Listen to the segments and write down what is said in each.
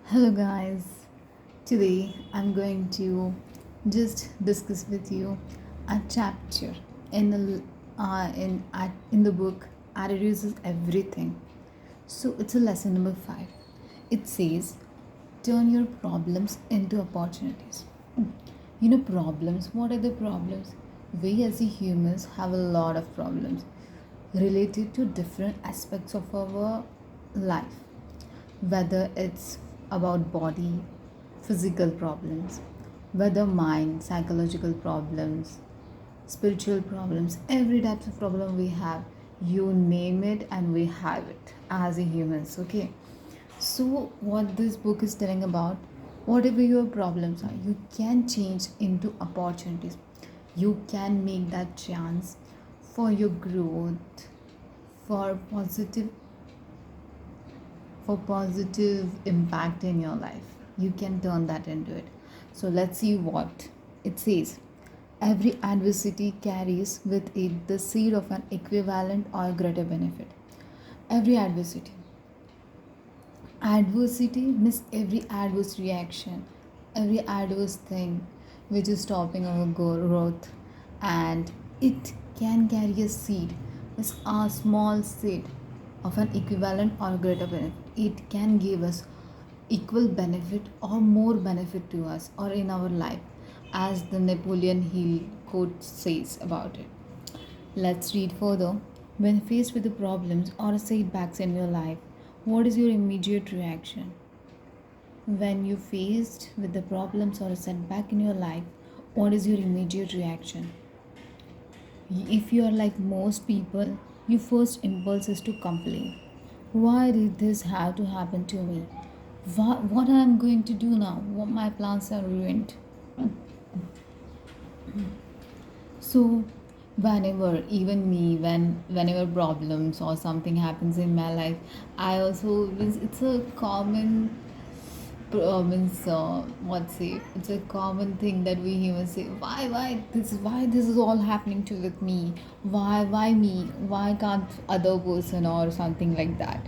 Hello, guys. Today I'm going to just discuss with you a chapter in the book Attitudes is Everything. So it's a lesson number 5. It says, "Turn your problems into opportunities." Problems. What are the problems? We as a humans have a lot of problems related to different aspects of our life, whether it's about body, physical problems, whether mind, psychological problems, spiritual problems, every type of problem we have, you name it and we have it as a humans. Okay, so what this book is telling about, whatever your problems are, you can change into opportunities. You can make that chance for your growth, for positive impact in your life. You can turn that into it. So let's see what it says. Every adversity carries with it the seed of an equivalent or greater benefit. Every adversity means every adverse reaction, every adverse thing which is stopping our growth, and it can carry a seed, means a small seed of an equivalent or greater benefit. It can give us equal benefit or more benefit to us or in our life, as the Napoleon Hill quote says about it. Let's read further. When faced with the problems or setbacks in your life, what is your immediate reaction? When you faced with the problems or a setback in your life, what is your immediate reaction? If you are like most people, your first impulse is to complain. Why did this have to happen to me? What I am going to do now? What my plans are ruined. So whenever, even me, whenever problems or something happens in my life, I also, it's a common means what say, it's a common thing that we humans say, why this is all happening to with me, why me, why can't other person or something like that.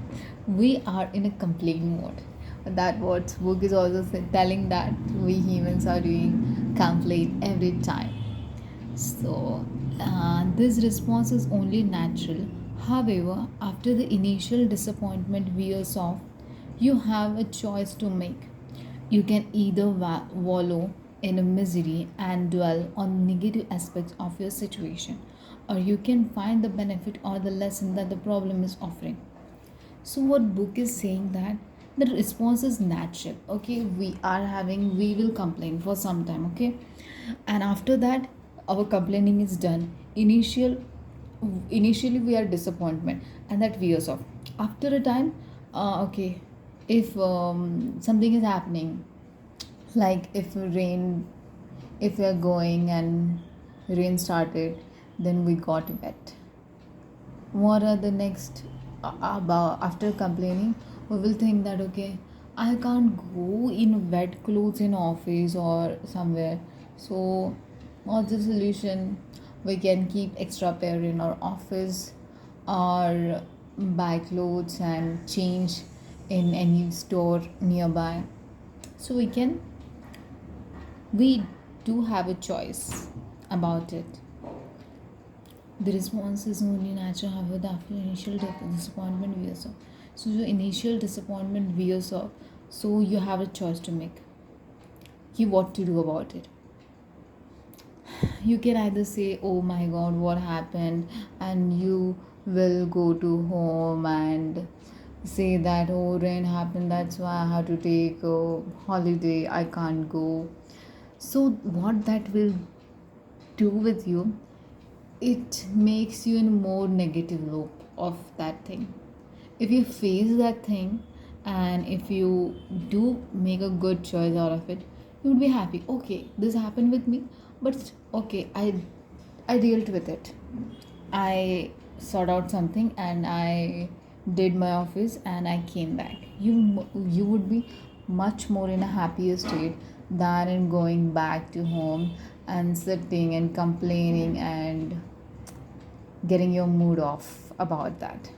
We are in a complaint mode. That what book is also telling, that we humans are doing complaint every time. So, this response is only natural. However, after the initial disappointment wears off, you have a choice to make. You can either wallow in a misery and dwell on negative aspects of your situation, or you can find the benefit or the lesson that the problem is offering. So what book is saying, that the response is natural. Okay, we will complain for some time. Okay, and after that our complaining is done. Initially we are disappointment, and that wears off. After a time, okay, if something is happening, like if we are going and rain started, then we got wet. What are the next, about after complaining, we will think that, okay, I can't go in wet clothes in office or somewhere. So what's the solution? We can keep extra pair in our office, or buy clothes and change in any store nearby. So we do have a choice about it. The response is only natural, however, after initial disappointment wears off. So your initial disappointment wears off. So you have a choice to make. What to do about it. You can either say, "Oh my God, what happened?" and you will go to home and say that, "Oh, rain happened. That's why I have to take a holiday. I can't go." So what that will do with you, it makes you in a more negative loop of that thing. If you face that thing, and if you do make a good choice out of it, you would be happy. Okay, this happened with me, but okay, I dealt with it. I sought out something and I did my office and I came back. You would be much more in a happier state than in going back to home and sitting and complaining and getting your mood off about that.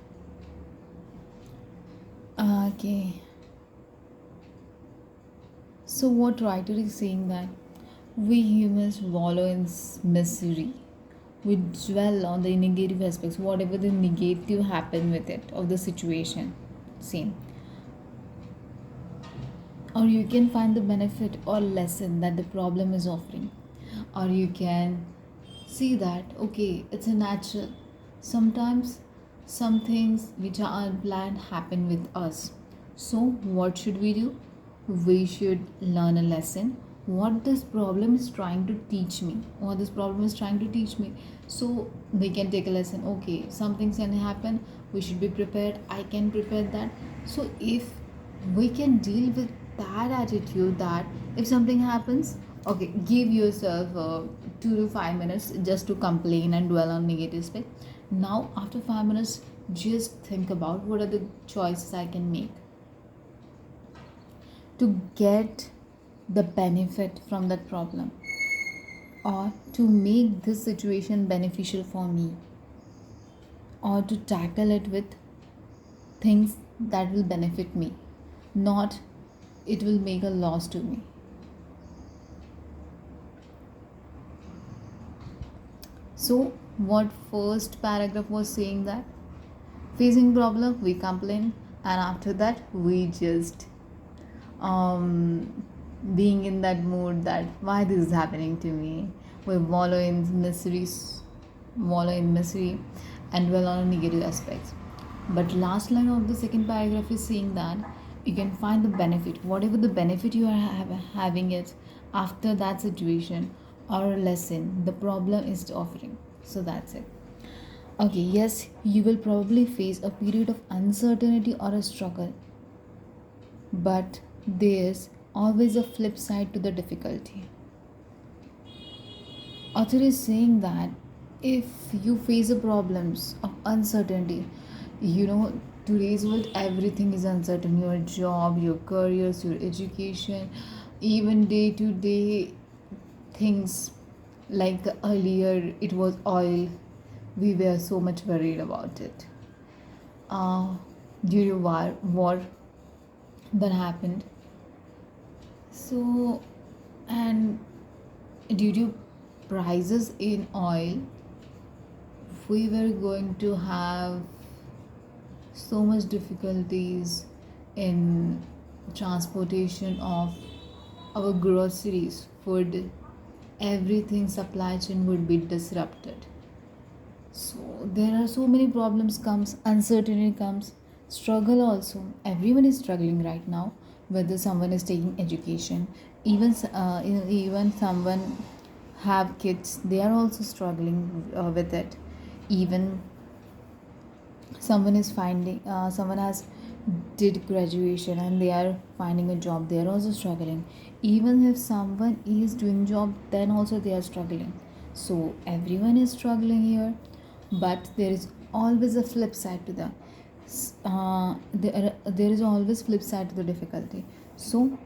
Okay. So what writer is saying that we humans wallow in misery. We dwell on the negative aspects, whatever the negative happen with it of the situation. Same. Or you can find the benefit or lesson that the problem is offering. Or you can see that okay, it's a natural. Sometimes some things which are unplanned happen with us. So what should we do? We should learn a lesson, what this problem is trying to teach me, what this problem is trying to teach me. So we can take a lesson, okay, something can happen, we should be prepared, I can prepare that. So if we can deal with that attitude, that if something happens, okay, give yourself 2 to 5 minutes just to complain and dwell on negative aspect. Now after 5 minutes, just think about what are the choices I can make to get the benefit from that problem, or to make this situation beneficial for me, or to tackle it with things that will benefit me, not it will make a loss to me. So what first paragraph was saying, that facing problem we complain, and after that we just being in that mood that why this is happening to me, we wallow in misery and dwell on negative aspects. But last line of the second paragraph is saying that you can find the benefit, whatever the benefit you are having it after that situation or lesson the problem is offering. So that's it. Okay, yes, you will probably face a period of uncertainty or a struggle, but there's always a flip side to the difficulty. Author is saying that if you face the problems of uncertainty, you know, today's world everything is uncertain, your job, your careers, your education, even day to day things. Like earlier it was oil, we were so much worried about it. Due to war that happened. So, and due to prices in oil, we were going to have so much difficulties in transportation of our groceries, food, everything supply chain would be disrupted. So there are so many problems comes, uncertainty comes, struggle also. Everyone is struggling right now, whether someone is taking education, even someone have kids, they are also struggling with it. Even someone has did graduation and they are finding a job, they are also struggling. Even if someone is doing job, then also they are struggling. So everyone is struggling here, but there is always a flip side to there is always flip side to the difficulty. So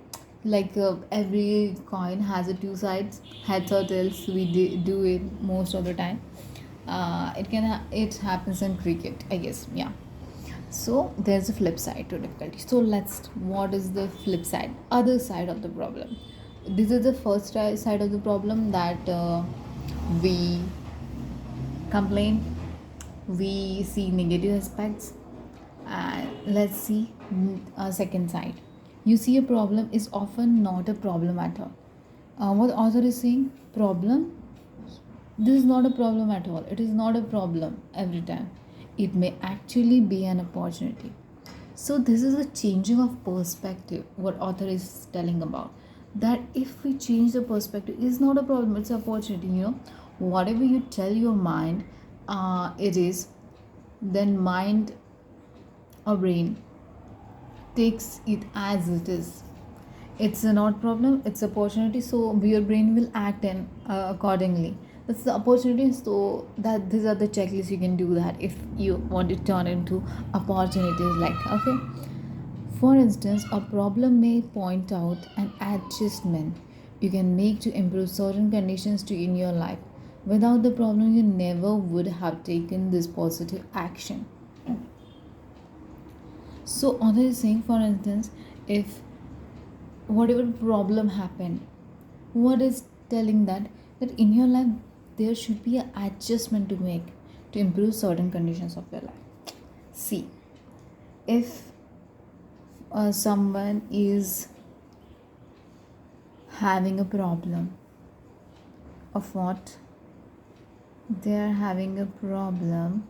like every coin has a two sides, heads or tails, we do it most of the time. It happens in cricket, I guess. Yeah. So there's a flip side to difficulty. So let's, what is the flip side, other side of the problem? This is the first side of the problem, that we complain, we see negative aspects. And let's see a second side. You see, a problem is often not a problem at all. What the author is saying, problem, this is not a problem at all, it is not a problem every time, it may actually be an opportunity. So this is a changing of perspective, what author is telling about, that if we change the perspective, it's not a problem, it's an opportunity. Whatever you tell your mind it is, then mind or brain takes it as it is. It's a not problem, it's opportunity, so your brain will act in accordingly. That's the opportunity. So that these are the checklists you can do, that if you want to turn into opportunities. Like, okay, for instance, a problem may point out an adjustment you can make to improve certain conditions to in your life. Without the problem, you never would have taken this positive action. So author is saying, for instance, if whatever problem happened, what is telling that in your life there should be an adjustment to make to improve certain conditions of your life. See, if someone is having a problem of what, they are having a problem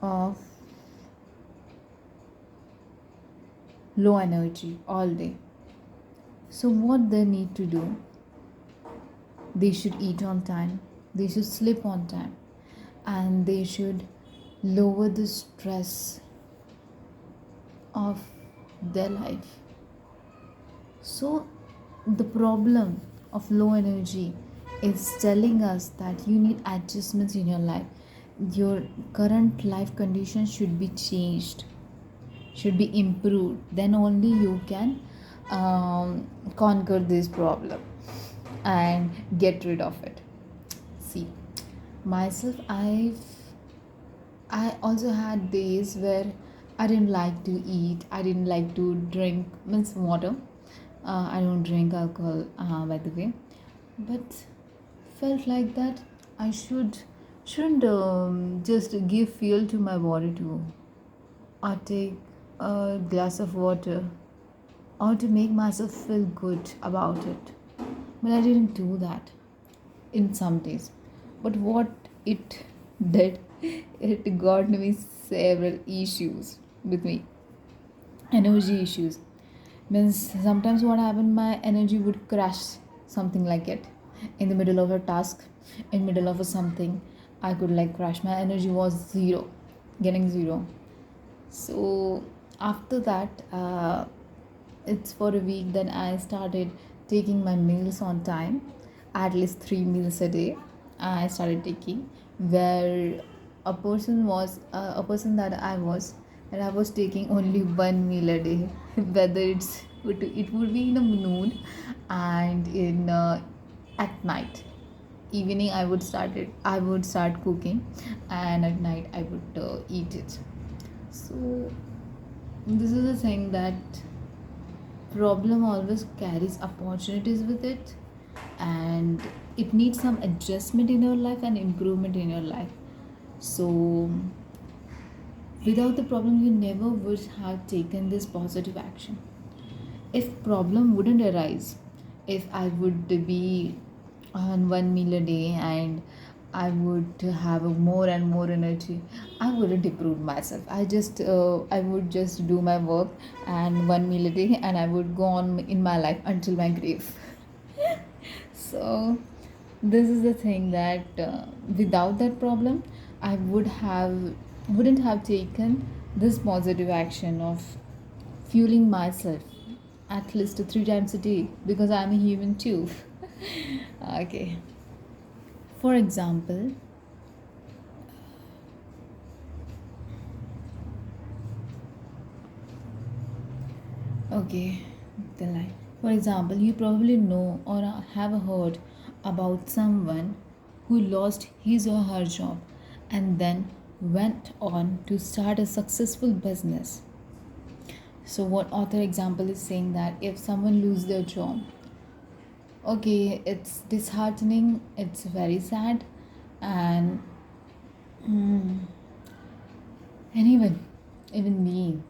of low energy all day, so what they need to do, they should eat on time, they should sleep on time, and they should lower the stress of their life. So, the problem of low energy is telling us that you need adjustments in your life. Your current life conditions should be changed, should be improved. Then only you can conquer this problem and get rid of it. See, myself, I also had days where I didn't like to eat, I didn't like to drink, means water. I don't drink alcohol, by the way, but felt like that I shouldn't just give fuel to my body to, or take a glass of water, or to make myself feel good about it. But I didn't do that in some days. But what it did, it got me several issues with me, energy issues. Means sometimes what happened, my energy would crash, something like it, in the middle of a task, in middle of a something, I could like crash, my energy was zero, getting zero. So after that, it's for a week, then I started taking my meals on time, at least 3 meals a day I started taking, where a person that I was, and I was taking only 1 meal a day, whether it would be in the noon, and in at night, evening I would start cooking, and at night I would eat it. So this is the thing, that problem always carries opportunities with it, and it needs some adjustment in your life and improvement in your life. So without the problem, you never would have taken this positive action. If problem wouldn't arise, if I would be on 1 meal a day, and I would have a more and more energy, I wouldn't improve myself. I would just do my work and 1 meal a day, and I would go on in my life until my grave. So this is the thing, that without that problem, I wouldn't have taken this positive action of fueling myself at least 3 times a day, because I'm a human too. Okay, for example, okay, the line. For example, you probably know or have heard about someone who lost his or her job and then went on to start a successful business. So, what author example is saying, that if someone lose their job, okay, it's disheartening, it's very sad, and and even me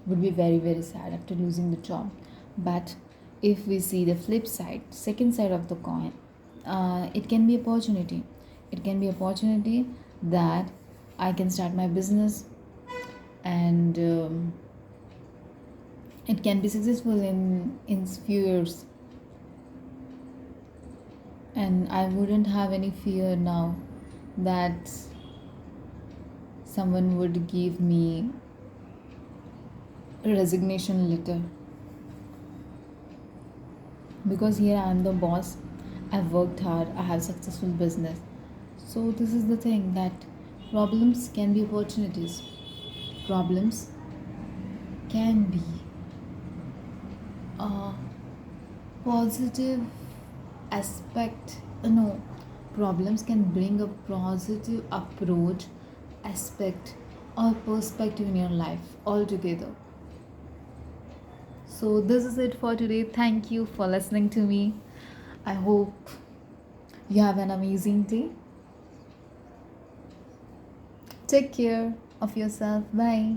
would be very very sad after losing the job. But if we see the flip side, second side of the coin, it can be opportunity, it can be opportunity that I can start my business, and it can be successful in few years, and I wouldn't have any fear now that someone would give me a resignation letter, because here I am the boss, I've worked hard, I have successful business. So this is the thing, that problems can be opportunities, problems can be a positive aspect, no, problems can bring a positive approach, aspect, or perspective in your life altogether. So this is it for today. Thank you for listening to me. I hope you have an amazing day. Take care of yourself. Bye.